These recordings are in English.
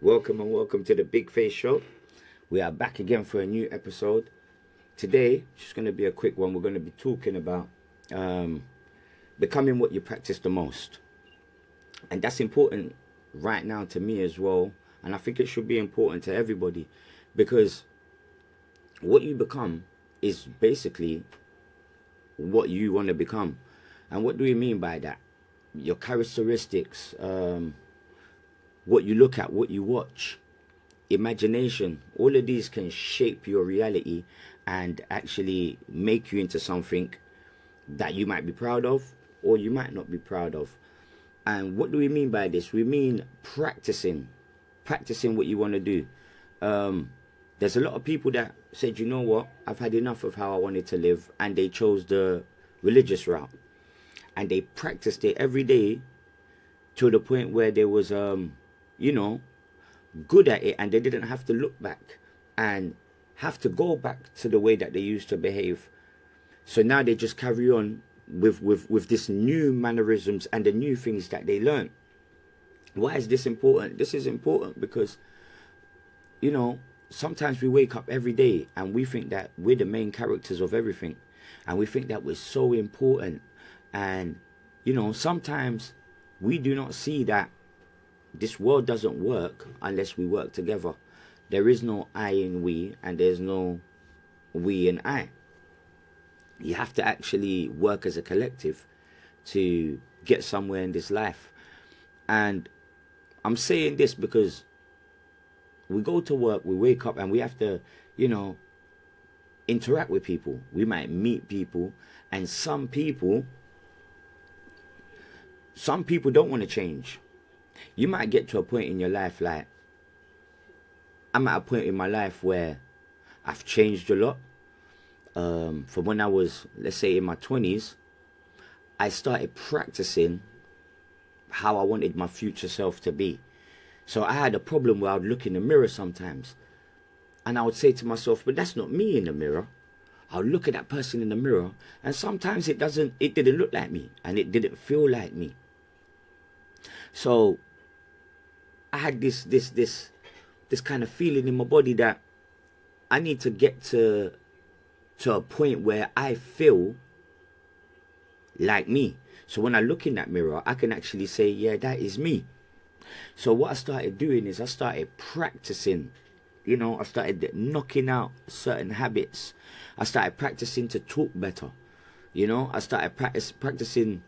Welcome and welcome to the Big Face Show. We are back again for a new episode. Today, it's just going to be a quick one. We're going to be talking about becoming what you practice the most. And that's important right now to me as well. And I think it should be important to everybody because what you become is basically what you want to become. And what do we mean by that? Your characteristics, what you look at, what you watch, imagination, all of these can shape your reality and actually make you into something that you might be proud of or you might not be proud of. And what do we mean by this? We mean practicing what you want to do. There's a lot of people that said, you know what, I've had enough of how I wanted to live, and they chose the religious route. And they practiced it every day to the point where they was, good at it, and they didn't have to look back and have to go back to the way that they used to behave. So now they just carry on with this new mannerisms and the new things that they learn. Why is this important? This is important because, sometimes we wake up every day and we think that we're the main characters of everything. And we think that we're so important. And, sometimes we do not see that this world doesn't work unless we work together. There is no I in we, and there's no we and I. You have to actually work as a collective to get somewhere in this life. And I'm saying this because we go to work, we wake up, and we have to, interact with people. We might meet people, and some people don't want to change. You might get to a point in your life, like I'm at a point in my life where I've changed a lot. From when I was, let's say, in my 20s, I started practicing how I wanted my future self to be. So I had a problem where I would look in the mirror sometimes and I would say to myself, but that's not me in the mirror. I would look at that person in the mirror, and sometimes it didn't look like me, and it didn't feel like me. So I had this kind of feeling in my body that I need to get to a point where I feel like me. So when I look in that mirror, I can actually say, yeah, that is me. So what I started doing is I started practicing. I started knocking out certain habits. I started practicing to talk better. I started practicing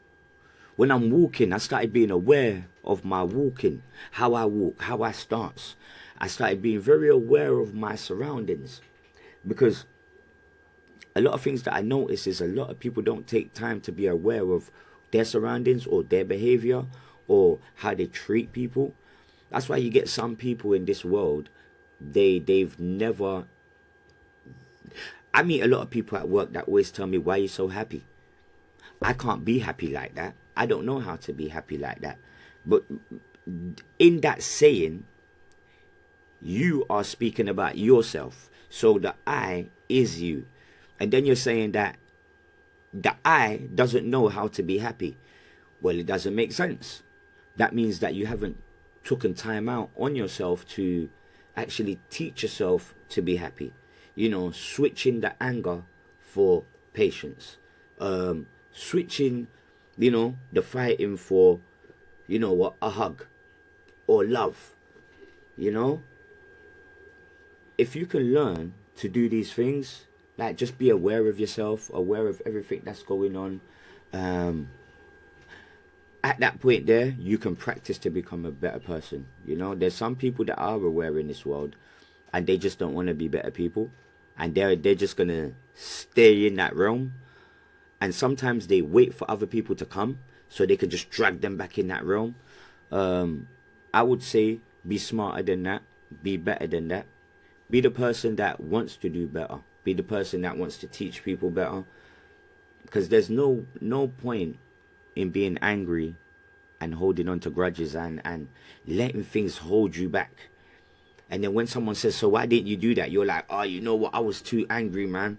when I'm walking. I started being aware of my walking, how I walk, how I stance. I started being very aware of my surroundings, because a lot of things that I notice is a lot of people don't take time to be aware of their surroundings or their behavior or how they treat people. That's why you get some people in this world, they've never... I meet a lot of people at work that always tell me, why are you so happy? I can't be happy like that. I don't know how to be happy like that. But in that saying, you are speaking about yourself. So the I is you. And then you're saying that the I doesn't know how to be happy. Well, it doesn't make sense. That means that you haven't taken time out on yourself to actually teach yourself to be happy. Switching the anger for patience. Switching, the fighting for, a hug or love. If you can learn to do these things, like just be aware of yourself, aware of everything that's going on, at that point there, you can practice to become a better person. There's some people that are aware in this world, and they just don't want to be better people, and they're just gonna stay in that realm. And sometimes they wait for other people to come so they can just drag them back in that realm. I would say be smarter than that, be better than that, be the person that wants to do better, be the person that wants to teach people better. Because there's no point in being angry and holding on to grudges and letting things hold you back. And then when someone says, so why didn't you do that? You're like, oh, you know what? I was too angry, man.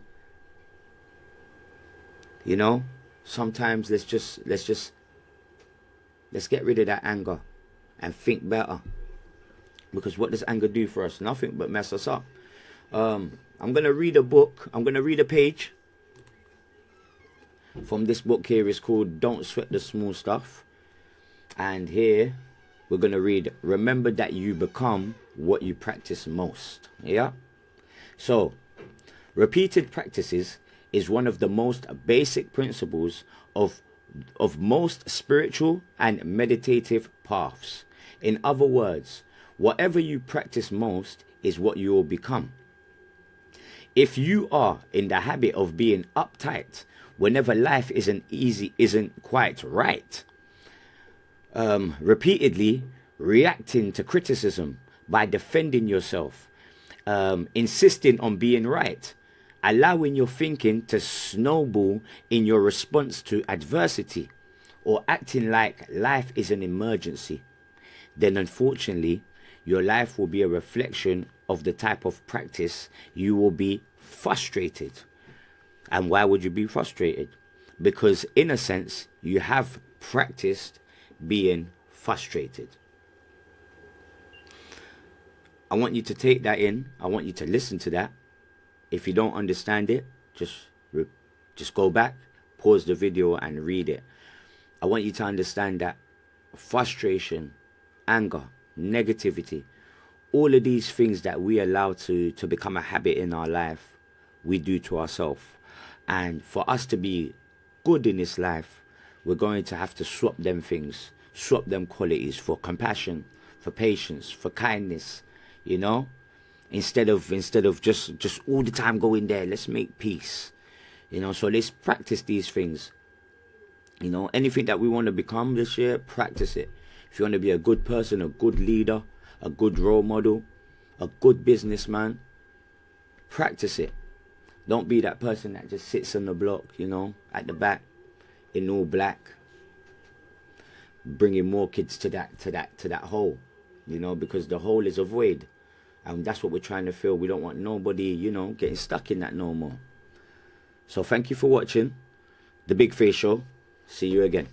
Sometimes let's get rid of that anger and think better. Because what does anger do for us? Nothing but mess us up. I'm going to read a book. I'm going to read a page from this book here. It's called Don't Sweat the Small Stuff. And here we're going to read, remember that you become what you practice most. Yeah? So, repeated practices is one of the most basic principles of most spiritual and meditative paths. In other words, whatever you practice most is what you will become. If you are in the habit of being uptight whenever life isn't quite right, repeatedly reacting to criticism by defending yourself, insisting on being right, allowing your thinking to snowball in your response to adversity, or acting like life is an emergency, then unfortunately your life will be a reflection of the type of practice you will be frustrated. And why would you be frustrated? Because in a sense you have practiced being frustrated. I want you to take that in. I want you to listen to that. If you don't understand it, just go back, pause the video and read it. I want you to understand that frustration, anger, negativity, all of these things that we allow to become a habit in our life, we do to ourselves. And for us to be good in this life, we're going to have to swap them things, swap them qualities for compassion, for patience, for kindness, you know? Instead of just all the time going there, let's make peace. You know, so let's practice these things. You know, anything that we want to become this year, practice it. If you want to be a good person, a good leader, a good role model, a good businessman, practice it. Don't be that person that just sits on the block, you know, at the back, in all black, bringing more kids to that hole, you know, because the hole is a void. And that's what we're trying to fill. We don't want nobody, you know, getting stuck in that no more. So thank you for watching The Big Face Show. See you again.